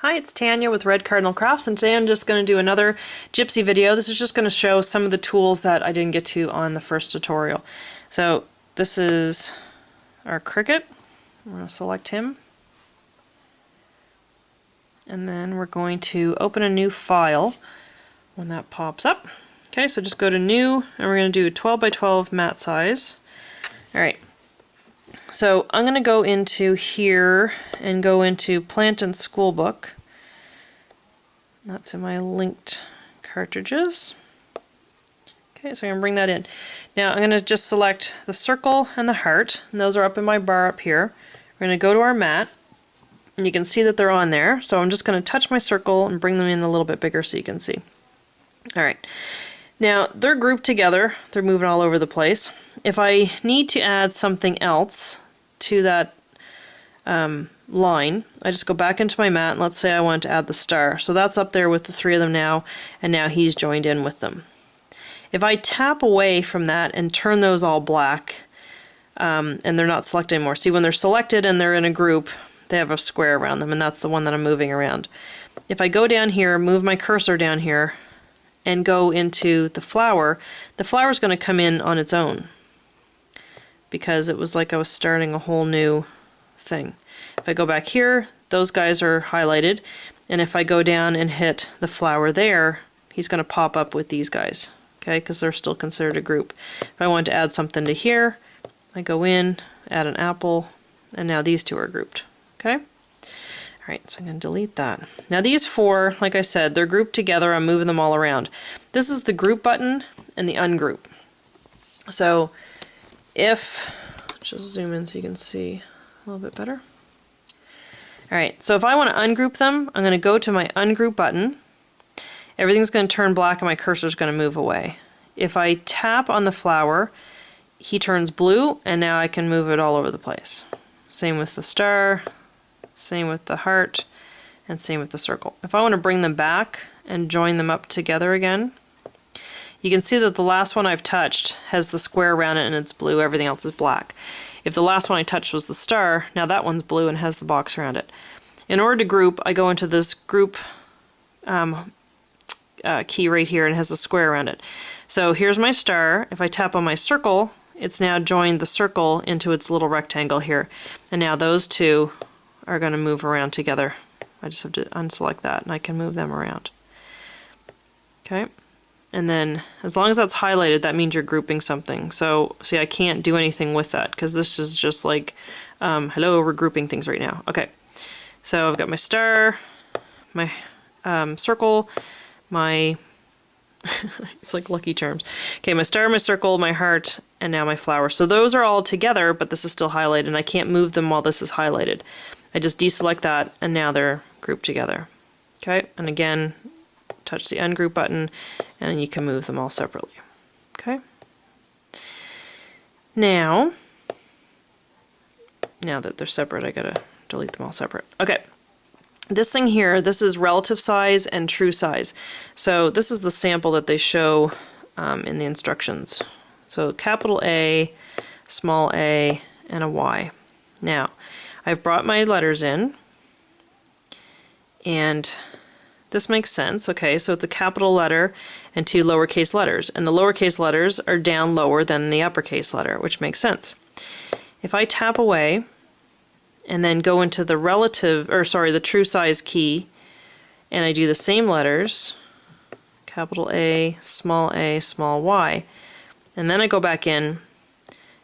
Hi, it's Tanya with Red Cardinal Crafts, and today I'm just going to do another Gypsy video. This is just going to show some of the tools that I didn't get to on the first tutorial. So this is our Cricut. We're going to select him. And then we're going to open a new file when that pops up. Okay, so just go to New, and we're going to do a 12 by 12 mat size. Alright. So I'm going to go into here and go into Plant and School Book. That's in my linked cartridges. Okay, so I'm going to bring that in. Now I'm going to just select the circle and the heart, and those are up in my bar up here. We're going to go to our mat, and you can see that they're on there. So I'm just going to touch my circle and bring them in a little bit bigger so you can see. Alright. Now, they're grouped together. They're moving all over the place. If I need to add something else to that line, I just go back into my mat, and let's say I want to add the star. So that's up there with the three of them now, and now he's joined in with them. If I tap away from that and turn those all black, and they're not selected anymore. See, when they're selected and they're in a group, they have a square around them, and that's the one that I'm moving around. If I go down here, move my cursor down here, and go into the flower is going to come in on its own because it was like I was starting a whole new thing. If I go back here, those guys are highlighted, and if I go down and hit the flower there, he's going to pop up with these guys, okay, because they're still considered a group. If I want to add something to here, I go in, add an apple, and now these two are grouped, okay? Alright, so I'm going to delete that. Now these four, like I said, they're grouped together. I'm moving them all around. This is the group button and the ungroup. So if, just zoom in so you can see a little bit better. Alright, so if I want to ungroup them, I'm going to go to my ungroup button. Everything's going to turn black and my cursor is going to move away. If I tap on the flower, he turns blue, and now I can move it all over the place. Same with the star. Same with the heart, and same with the circle. If I want to bring them back and join them up together again, you can see that the last one I've touched has the square around it and it's blue, everything else is black. If the last one I touched was the star, now that one's blue and has the box around it. In order to group, I go into this group key right here, and it has a square around it. So here's my star. If I tap on my circle, it's now joined the circle into its little rectangle here. And now those two are going to move around together. I just have to unselect that and I can move them around. Okay, and then as long as that's highlighted, that means you're grouping something. So see, I can't do anything with that because this is just like hello, we're grouping things right now. Okay, so I've got my star, my circle, my it's like Lucky Charms. Okay, my star, my circle, my heart, and now my flower. So those are all together, but this is still highlighted, and I can't move them while this is highlighted. I just deselect that, and now they're grouped together. Okay, and again, touch the ungroup button, and you can move them all separately. Okay. Now that they're separate, I gotta delete them all separate. Okay. This thing here, this is relative size and true size. So this is the sample that they show in the instructions. So capital A, small a, and a Y. Now, I've brought my letters in, and this makes sense. Okay, so it's a capital letter and two lowercase letters, and the lowercase letters are down lower than the uppercase letter, which makes sense. If I tap away and then go into the the true size key, and I do the same letters, capital A, small y, and then I go back in,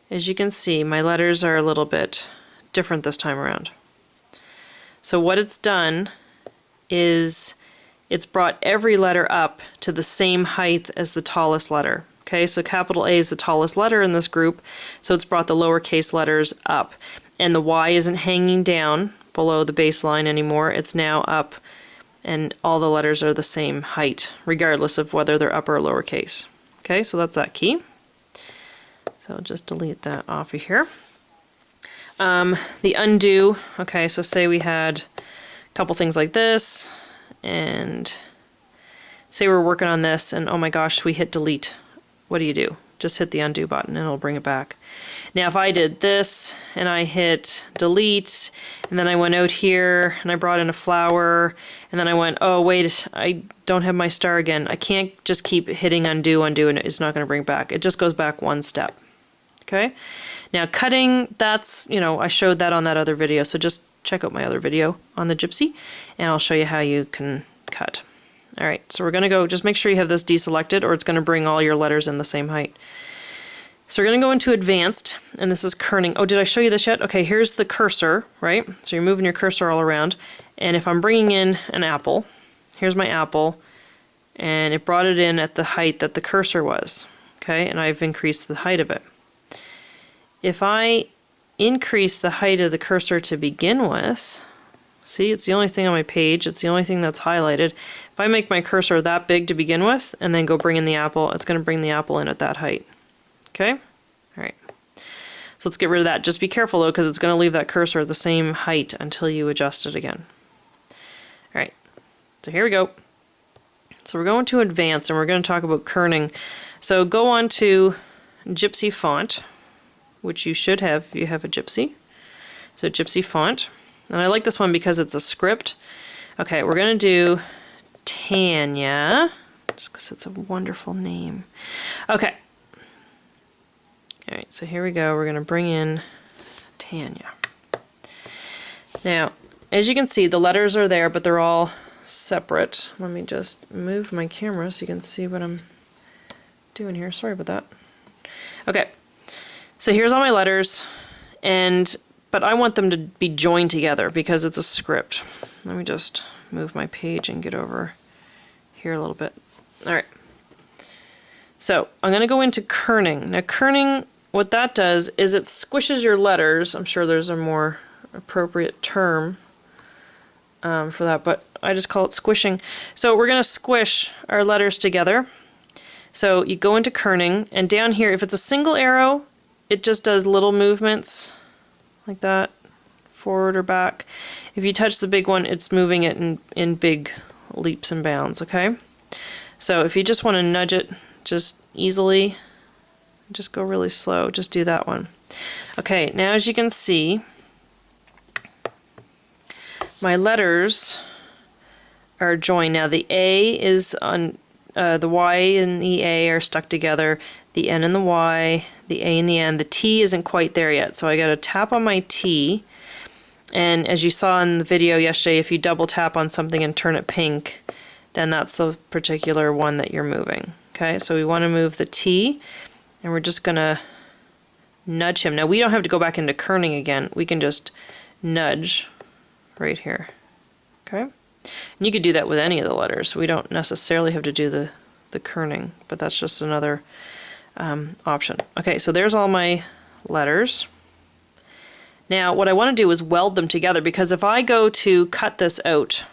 as you can see, my letters are a little bit different this time around. So what it's done is it's brought every letter up to the same height as the tallest letter. Okay, so capital A is the tallest letter in this group, so it's brought the lowercase letters up. And the Y isn't hanging down below the baseline anymore, it's now up, and all the letters are the same height, regardless of whether they're upper or lowercase. Okay, so that's that key. So I'll just delete that off of here. The undo, okay, so say we had a couple things like this, and say we're working on this, and oh my gosh, we hit delete. What do? just hit the undo button and it'll bring it back. Now if I did this and I hit delete and then I went out here and I brought in a flower and then I went, oh wait, I don't have my star again. I can't just keep hitting undo, undo, and it's not going to bring it back. It just goes back one step. Okay? Now cutting, that's, you know, I showed that on that other video, so just check out my other video on the Gypsy and I'll show you how you can cut. Alright, so we're going to go, just make sure you have this deselected or it's going to bring all your letters in the same height. So we're going to go into advanced, and this is kerning. Oh, did I show you this yet? Okay, here's the cursor, right? So you're moving your cursor all around, and if I'm bringing in an apple, here's my apple, and it brought it in at the height that the cursor was, okay? And I've increased the height of it. If I increase the height of the cursor to begin with, see, it's the only thing on my page, it's the only thing that's highlighted. If I make my cursor that big to begin with, and then go bring in the apple, it's going to bring the apple in at that height. Okay? Alright. So let's get rid of that. Just be careful though, because it's going to leave that cursor at the same height until you adjust it again. Alright. So here we go. So we're going to advanced and we're going to talk about kerning. So go on to Gypsy Font, which you should have if you have a Gypsy. So Gypsy Font. And I like this one because it's a script. Okay, we're going to do Tanya, just because it's a wonderful name. Okay. Alright, so here we go. We're going to bring in Tanya. Now, as you can see, the letters are there, but they're all separate. Let me just move my camera so you can see what I'm doing here. Sorry about that. Okay, so here's all my letters, but I want them to be joined together because it's a script. Let me just move my page and get over here a little bit. Alright, so I'm going to go into kerning. Now kerning, what that does is it squishes your letters. I'm sure there's a more appropriate term for that, but I just call it squishing. So we're going to squish our letters together. So you go into kerning, and down here, if it's a single arrow, it just does little movements like that, forward or back. If you touch the big one, it's moving it in big leaps and bounds, okay? So if you just want to nudge it just easily, just go really slow, just do that one. Okay, now as you can see, my letters are joined. Now the A is on, the Y and the A are stuck together, the N and the Y, the A and the N. The T isn't quite there yet, so I gotta tap on my T, and as you saw in the video yesterday, if you double tap on something and turn it pink, then that's the particular one that you're moving. Okay, so we want to move the T, and we're just gonna nudge him. Now we don't have to go back into kerning again, we can just nudge right here. Okay, and you could do that with any of the letters. We don't necessarily have to do the kerning, but that's just another option. Okay, so there's all my letters. Now what I want to do is weld them together, because if I go to cut this out,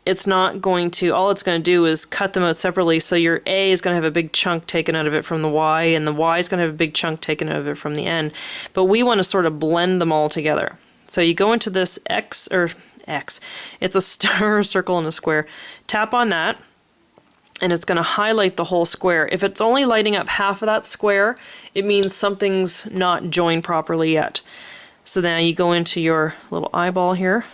it's not going to, all it's going to do is cut them out separately, so your A is going to have a big chunk taken out of it from the Y, and the Y is going to have a big chunk taken out of it from the N, but we want to sort of blend them all together. So you go into this X, it's a star, a circle, and a square. Tap on that, and it's going to highlight the whole square. If it's only lighting up half of that square, it means something's not joined properly yet. So now you go into your little eyeball here,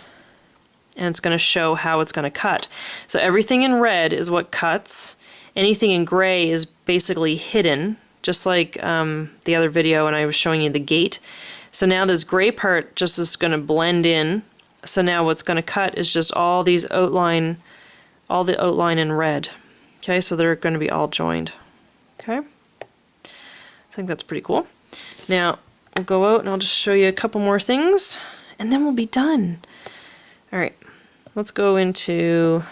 and it's going to show how it's going to cut. So everything in red is what cuts. Anything in gray is basically hidden, just like the other video when I was showing you the gate. So now this gray part just is going to blend in. So now what's going to cut is just all these outline, all the outline in red. Okay, so they're going to be all joined. Okay, I think that's pretty cool. Now we'll go out and I'll just show you a couple more things, and then we'll be done. All right, let's go into,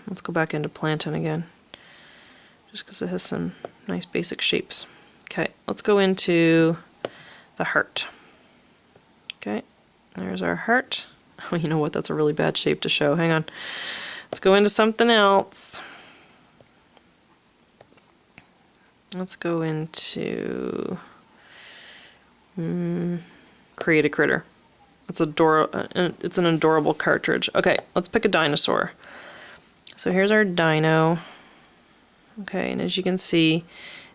let's go back into plantain again, just because it has some nice basic shapes. Okay, let's go into the heart. Okay, there's our heart. Oh, you know what? That's a really bad shape to show. Hang on. Let's go into something else. Let's go into create a critter. It's an adorable cartridge. Okay, let's pick a dinosaur. So here's our dino. Okay, and as you can see,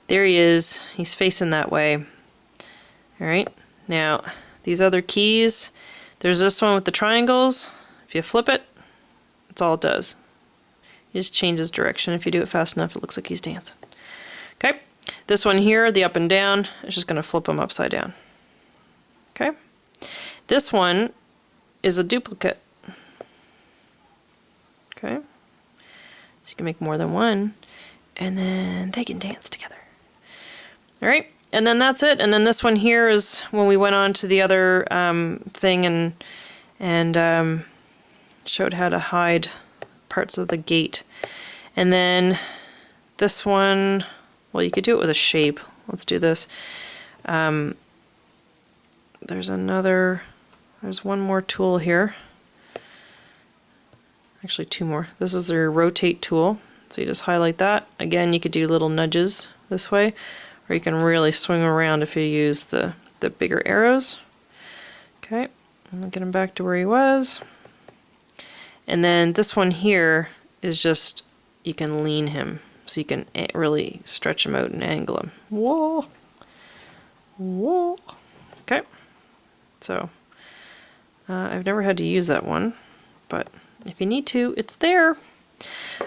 there he is. He's facing that way. Alright, now these other keys, there's this one with the triangles. If you flip it, that's all it does. It just changes direction. If you do it fast enough, it looks like he's dancing. Okay, this one here, the up and down, is just going to flip them upside down. Okay, this one is a duplicate. Okay, so you can make more than one, and then they can dance together. Alright, and then that's it. And then this one here is when we went on to the other thing and showed how to hide parts of the gate. And then this one, well, you could do it with a shape. Let's do this. There's one more tool here. Actually, two more. This is your rotate tool. So you just highlight that. Again, you could do little nudges this way, or you can really swing around if you use the bigger arrows. Okay, I'm gonna get him back to where he was. And then this one here is just, you can lean him, so you can really stretch him out and angle him. Whoa! Whoa! Okay, so I've never had to use that one, but if you need to, it's there.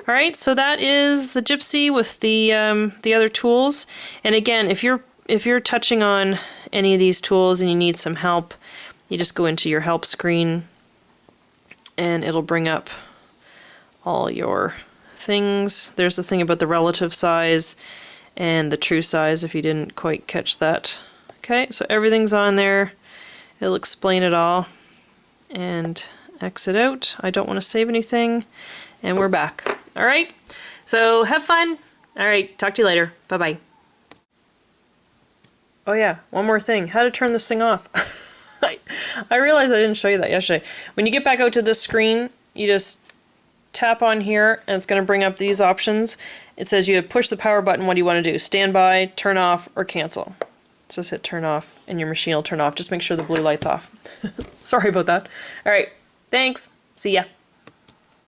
Alright, so that is the Gypsy with the other tools. And again, if you're touching on any of these tools and you need some help, you just go into your help screen and it'll bring up all your things. There's the thing about the relative size and the true size if you didn't quite catch that. Okay, so everything's on there. It'll explain it all. And exit out. I don't want to save anything. And we're back. Alright, so have fun. Alright, talk to you later. Bye-bye. Oh yeah, one more thing. How to turn this thing off. I realized I didn't show you that yesterday. When you get back out to this screen, you just tap on here and it's going to bring up these options. It says you push the power button. What do you want to do? Stand by, turn off, or cancel. Just hit turn off and your machine will turn off. Just make sure the blue light's off. Sorry about that. Alright, thanks. See ya.